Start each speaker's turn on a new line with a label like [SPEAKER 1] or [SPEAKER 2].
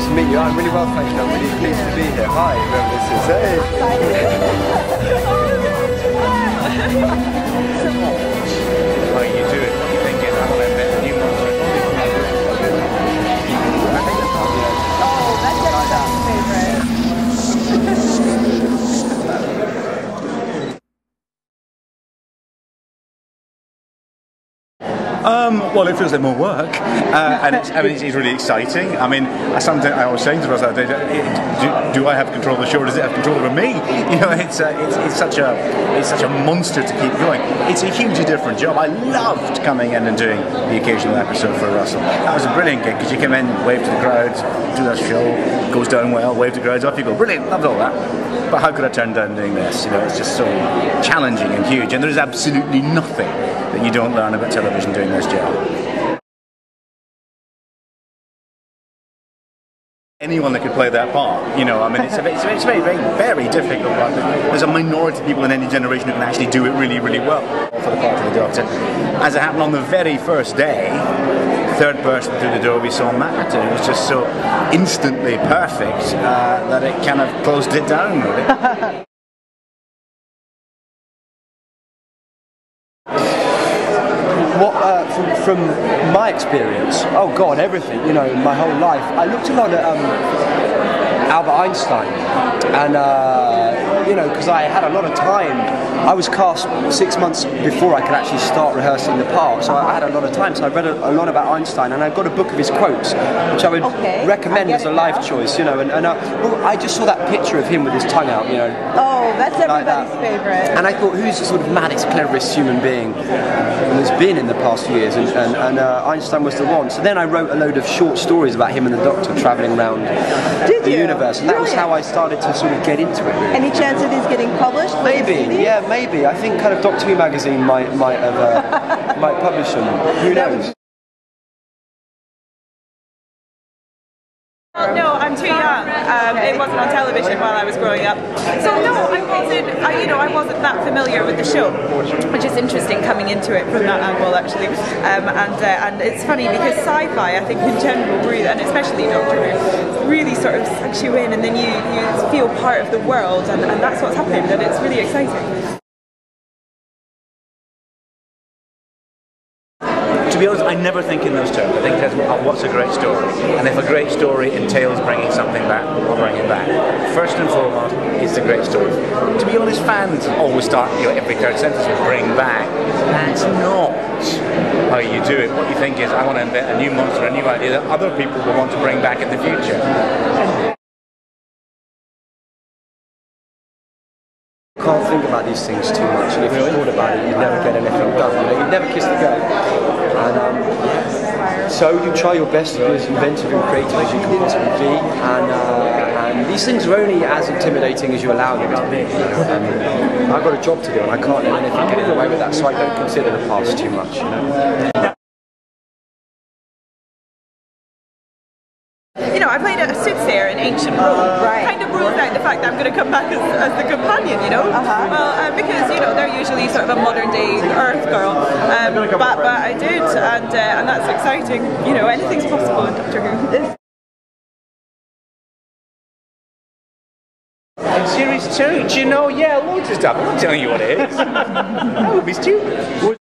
[SPEAKER 1] to meet you. I'm really well, thank you. I'm really pleased to be here. Hi, whoever this is. Hey!
[SPEAKER 2] How you do it? What are you thinking? I want to invent a new monster.
[SPEAKER 3] Oh, that's everybody's favorite.
[SPEAKER 2] Well, it feels like more work, and it's really exciting. I mean, I was saying to myself, do I have control of the show, or does it have control over me? You know, it's such a monster to keep going. It's a hugely different job. I loved coming in and doing the occasional episode for Russell. That was a brilliant gig because you come in, wave to the crowds, do that show, goes down well, wave to the crowds, off you go. Brilliant, loved all that. But how could I turn down doing this? You know, it's just so challenging and huge, and there's absolutely nothing that you don't learn about television doing this job. Anyone that could play that part, you know, I mean, it's very, very, very difficult. There's a minority of people in any generation who can actually do it really, really well for the part of the Doctor. As it happened on the very first day, third person through the door we saw Matt, and it was just so instantly perfect that it kind of closed it down, really.
[SPEAKER 1] From my experience, oh God, everything, you know, my whole life, I looked a lot at Albert Einstein, and you know, because I had a lot of time. I was cast 6 months before I could actually start rehearsing the part, so I had a lot of time, so I read a lot about Einstein, and I got a book of his quotes, which I would recommend as a life choice, you know, and well, I just saw that picture of him with his tongue out, you know.
[SPEAKER 3] Oh, that's everybody's favorite.
[SPEAKER 1] And I thought, who's the sort of maddest, cleverest human being there's been in the past few years, and Einstein was the one. So then I wrote a load of short stories about him and the Doctor travelling around the universe, and that was how I started to sort of get into it, really.
[SPEAKER 3] Any chance of these getting published?
[SPEAKER 1] Maybe, yeah, maybe. I think kind of Doctor Who magazine might publish them. Who knows?
[SPEAKER 4] No, I'm too young. It wasn't on television while I was growing up. So no, I wasn't that familiar with the show, which is interesting coming into it from that angle, actually. And it's funny because sci-fi, I think in general, really, and especially Doctor Who, really sort of sucks you in, and then you feel part of the world, and that's what's happened, and it's really exciting.
[SPEAKER 2] To be honest, I never think in those terms. I think that's what's a great story. And if a great story entails bringing something back, I'll bring it back. First and foremost, it's a great story. To be honest, fans always start every third sentence with bring back. That's not how you do it. What you think is, I want to invent a new monster, a new idea that other people will want to bring back in the future.
[SPEAKER 1] You can't think about these things too much, and if you thought about it, you'd never get anything done. You know, you'd never kiss the girl. And so you try your best to be as inventive and creative as you can possibly be, and these things are only as intimidating as you allow them to be. I've got a job to do, and I can't let anything get in the way with that, so I don't consider the past too much. You know.
[SPEAKER 4] You know, I played a soothsayer in ancient Rome.
[SPEAKER 3] Right.
[SPEAKER 4] Kind of rules out the fact that I'm going to come back as the companion, you know? Well, because, you know, they're usually sort of a modern day Earth girl. But I did, and that's exciting. You know, anything's possible in Doctor Who.
[SPEAKER 2] Series 2, do you know? Yeah, loads of stuff. I'm not telling you what it is. That would be stupid.